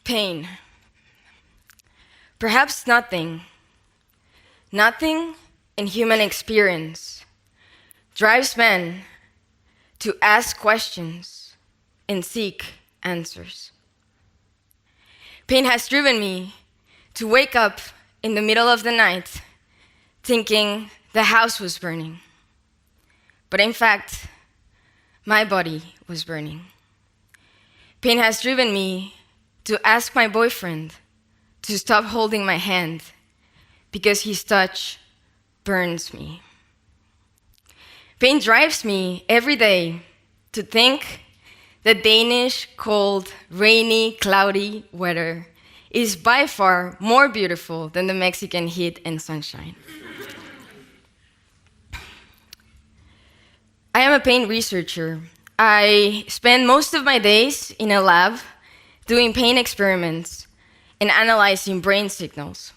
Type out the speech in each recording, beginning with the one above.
Pain. Perhaps nothing in human experience drives men to ask questions and seek answers. Pain has driven me to wake up in the middle of the night thinking the house was burning. But in fact, my body was burning. Pain has driven me to ask my boyfriend to stop holding my hand because his touch burns me. Pain drives me every day to think that Danish, cold, rainy, cloudy weather is by far more beautiful than the Mexican heat and sunshine. I am a pain researcher. I spend most of my days in a lab doing pain experiments and analyzing brain signals.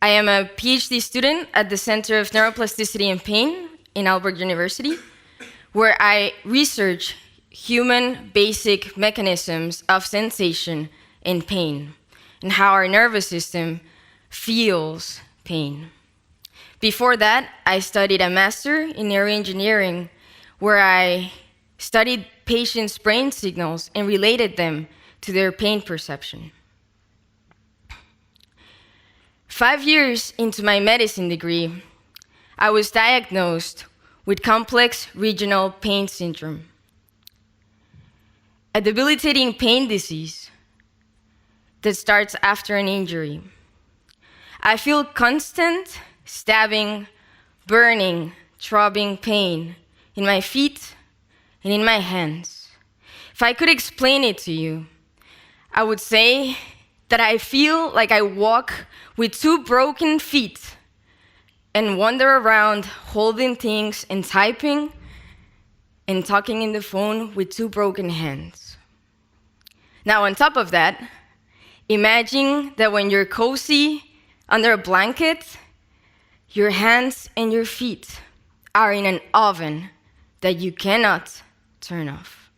I am a PhD student at the Center of Neuroplasticity and Pain in Aalborg University, where I research human basic mechanisms of sensation and pain, and how our nervous system feels pain. Before that, I studied a master in neuroengineering, where I studied patients' brain signals and related them to their pain perception. 5 years into my medicine degree, I was diagnosed with complex regional pain syndrome, a debilitating pain disease that starts after an injury. I feel constant stabbing, burning, throbbing pain in my feet and in my hands. If I could explain it to you, I would say that I feel like I walk with 2 broken feet and wander around holding things and typing and talking in the phone with 2 broken hands. Now, on top of that, imagine that when you're cozy under a blanket, your hands and your feet are in an oven that you cannot turn off.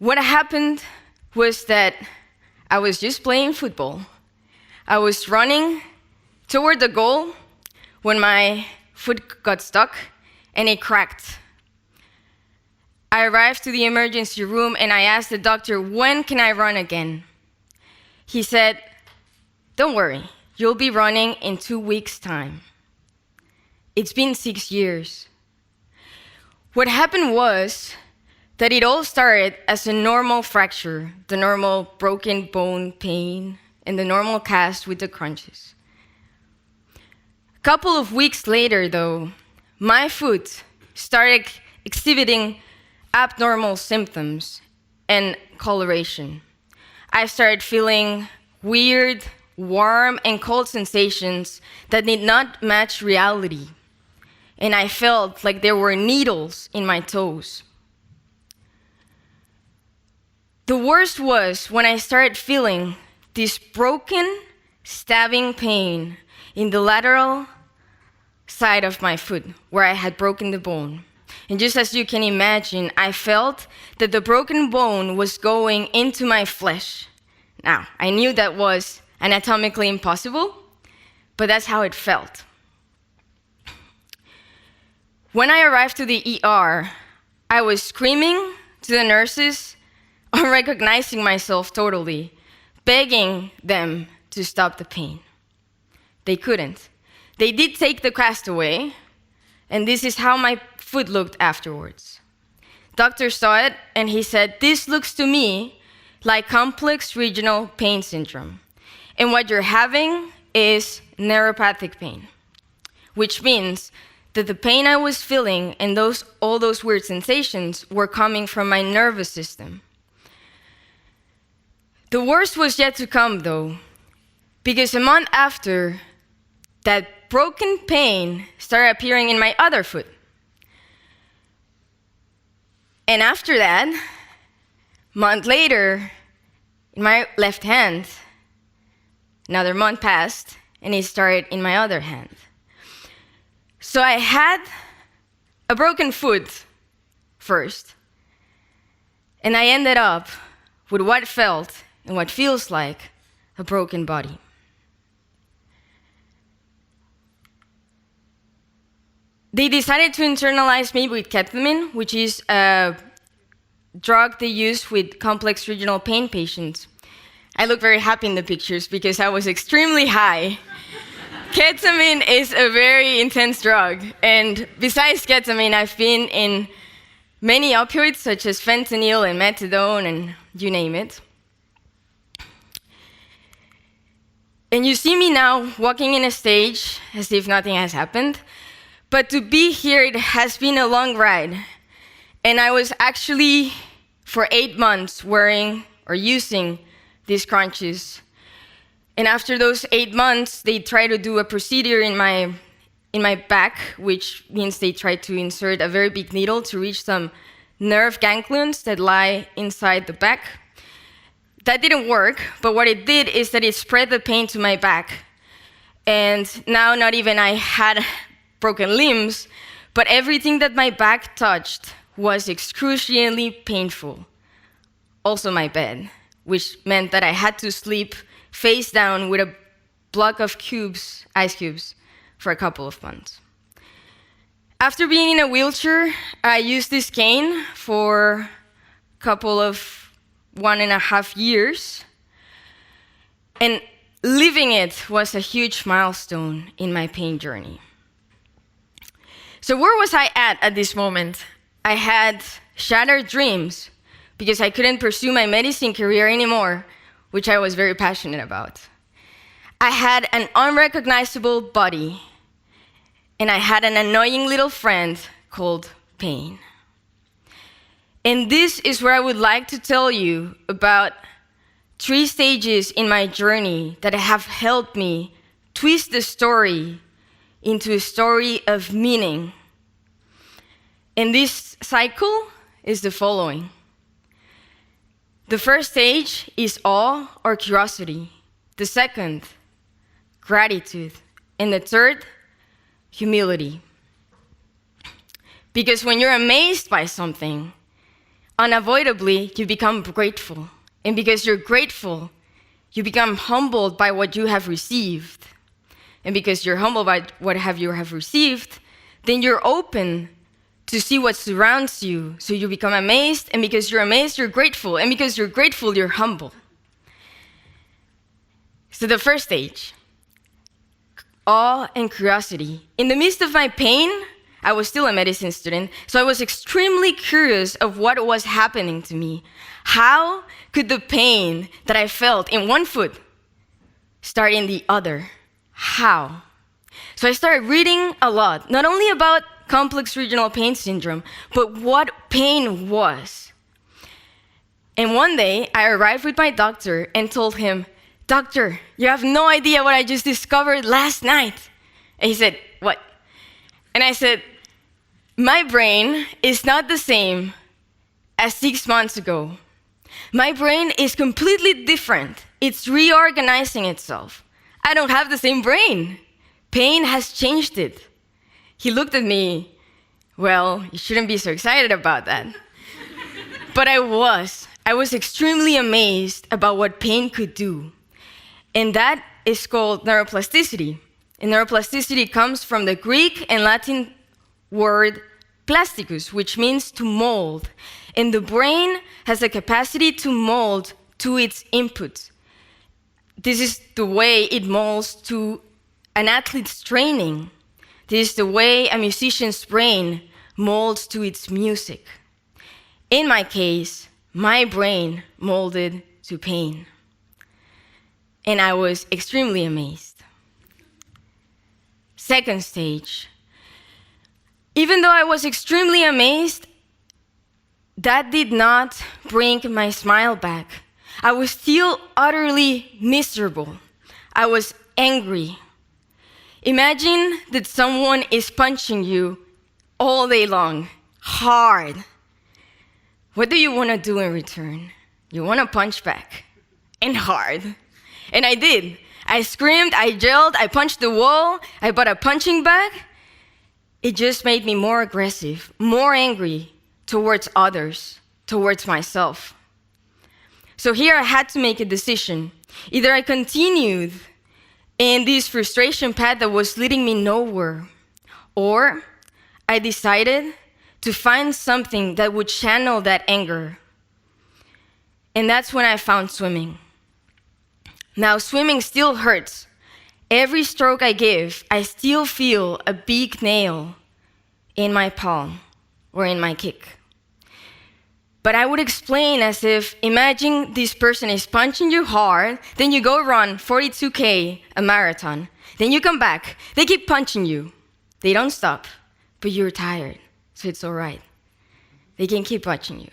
What happened was that I was just playing football. I was running toward the goal when my foot got stuck and it cracked. I arrived to the emergency room and I asked the doctor, when can I run again? He said, don't worry, you'll be running in 2 weeks' time. It's been 6 years. What happened was that it all started as a normal fracture, the normal broken bone pain, and the normal cast with the crunches. A couple of weeks later, though, my foot started exhibiting abnormal symptoms and coloration. I started feeling weird, warm, and cold sensations that did not match reality. And I felt like there were needles in my toes. The worst was when I started feeling this broken, stabbing pain in the lateral side of my foot, where I had broken the bone. And just as you can imagine, I felt that the broken bone was going into my flesh. Now, I knew that was anatomically impossible, but that's how it felt. When I arrived to the ER, I was screaming to the nurses, unrecognizing myself totally, begging them to stop the pain. They couldn't. They did take the cast away, and this is how my foot looked afterwards. Doctor saw it, and he said, this looks to me like complex regional pain syndrome. And what you're having is neuropathic pain, which means that the pain I was feeling and all those weird sensations were coming from my nervous system. The worst was yet to come, though, because a month after, that broken pain started appearing in my other foot. And after that, a month later, in my left hand, another month passed, and it started in my other hand. So I had a broken foot first, And I ended up with what felt and what feels like a broken body. They decided to internalize me with ketamine, which is a drug they use with complex regional pain patients. I look very happy in the pictures because I was extremely high. Ketamine is a very intense drug, and besides ketamine, I've been in many opioids such as fentanyl and methadone and you name it. And you see me now walking in a stage as if nothing has happened, but to be here, it has been a long ride. And I was actually, for 8 months, wearing or using these crunches. And after those 8 months, they tried to do a procedure in my back, which means they tried to insert a very big needle to reach some nerve ganglions that lie inside the back. That didn't work, but what it did is that it spread the pain to my back. And now not even I had broken limbs, but everything that my back touched was excruciatingly painful. Also my bed, which meant that I had to sleep face down with a block of ice cubes, for a couple of months. After being in a wheelchair, I used this cane for a couple of 1.5 years, and living it was a huge milestone in my pain journey. So where was I at this moment? I had shattered dreams because I couldn't pursue my medicine career anymore, which I was very passionate about. I had an unrecognizable body, and I had an annoying little friend called pain. And this is where I would like to tell you about 3 stages in my journey that have helped me twist the story into a story of meaning. And this cycle is the following. The first stage is awe or curiosity. The second, gratitude. And the third, humility. Because when you're amazed by something, unavoidably you become grateful. And because you're grateful, you become humbled by what you have received. And because you're humbled by what you have received, then you're open to see what surrounds you. So you become amazed, and because you're amazed, you're grateful. And because you're grateful, you're humble. So the first stage, awe and curiosity. In the midst of my pain, I was still a medicine student, so I was extremely curious of what was happening to me. How could the pain that I felt in one foot start in the other? How? So I started reading a lot, not only about complex regional pain syndrome, but what pain was. And one day, I arrived with my doctor and told him, "Doctor, you have no idea what I just discovered last night." And he said, "What?" And I said, "My brain is not the same as 6 months ago. My brain is completely different. It's reorganizing itself. I don't have the same brain. Pain has changed it." He looked at me, "Well, you shouldn't be so excited about that." But I was extremely amazed about what pain could do. And that is called neuroplasticity. And neuroplasticity comes from the Greek and Latin word plasticus, which means to mold. And the brain has a capacity to mold to its input. This is the way it molds to an athlete's training. This is the way a musician's brain molds to its music. In my case, my brain molded to pain. And I was extremely amazed. Second stage. Even though I was extremely amazed, that did not bring my smile back. I was still utterly miserable. I was angry. Imagine that someone is punching you all day long, hard. What do you want to do in return? You want to punch back, and hard. And I did. I screamed, I yelled, I punched the wall, I bought a punching bag. It just made me more aggressive, more angry towards others, towards myself. So here I had to make a decision. Either I continued in this frustration path that was leading me nowhere, or I decided to find something that would channel that anger. And that's when I found swimming. Now, swimming still hurts. Every stroke I give, I still feel a big nail in my palm or in my kick. But I would explain as if, imagine this person is punching you hard, then you go run 42K, a marathon. Then you come back, they keep punching you. They don't stop, but you're tired, so it's all right. They can keep punching you.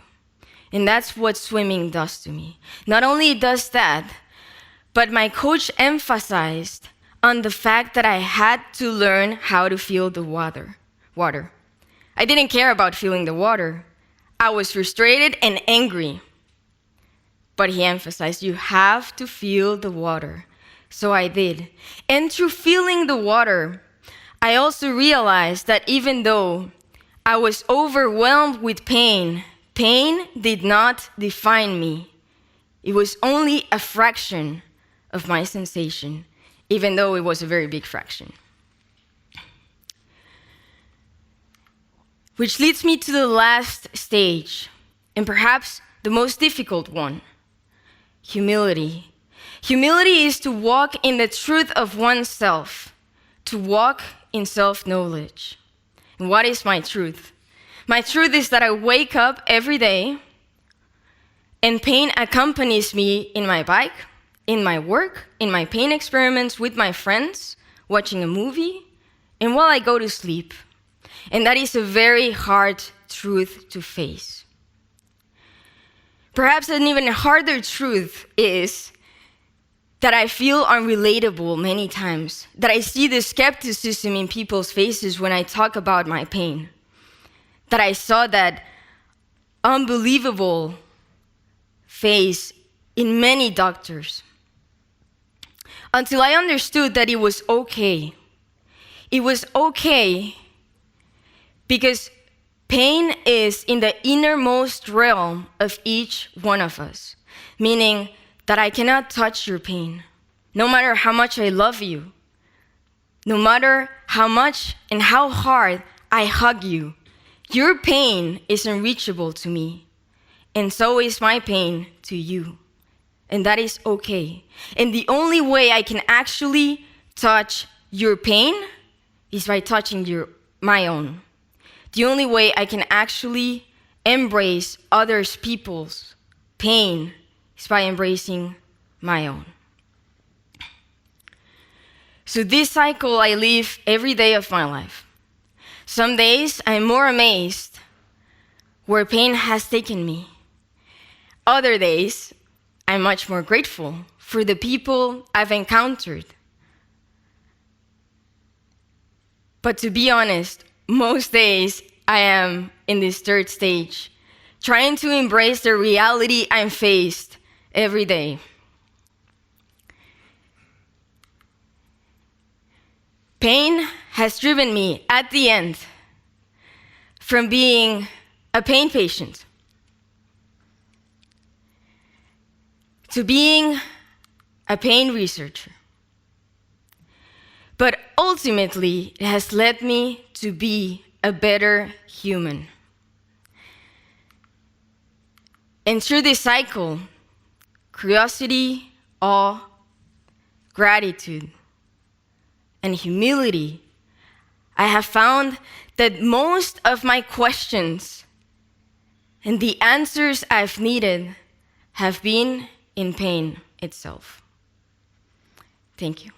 And that's what swimming does to me. Not only does that, but my coach emphasized on the fact that I had to learn how to feel the water. I didn't care about feeling the water. I was frustrated and angry. But he emphasized, you have to feel the water. So I did. And through feeling the water, I also realized that even though I was overwhelmed with pain, pain did not define me. It was only a fraction of my sensation, even though it was a very big fraction. Which leads me to the last stage, and perhaps the most difficult one, humility. Humility is to walk in the truth of oneself, to walk in self-knowledge. And what is my truth? My truth is that I wake up every day and pain accompanies me in my bike, in my work, in my pain experiments with my friends, watching a movie, and while I go to sleep. And that is a very hard truth to face. Perhaps an even harder truth is that I feel unrelatable many times, that I see the skepticism in people's faces when I talk about my pain, that I saw that unbelievable face in many doctors, until I understood that it was okay. It was okay because pain is in the innermost realm of each one of us, meaning that I cannot touch your pain, no matter how much I love you, no matter how much and how hard I hug you. Your pain is unreachable to me, and so is my pain to you, and that is okay. And the only way I can actually touch your pain is by touching my own. The only way I can actually embrace other people's pain is by embracing my own. So this cycle I live every day of my life. Some days I'm more amazed where pain has taken me. Other days I'm much more grateful for the people I've encountered. But to be honest, most days I am in this third stage, trying to embrace the reality I'm faced every day. Pain has driven me at the end from being a pain patient to being a pain researcher. But ultimately, it has led me to be a better human. And through this cycle, curiosity, awe, gratitude, and humility, I have found that most of my questions and the answers I've needed have been in pain itself. Thank you.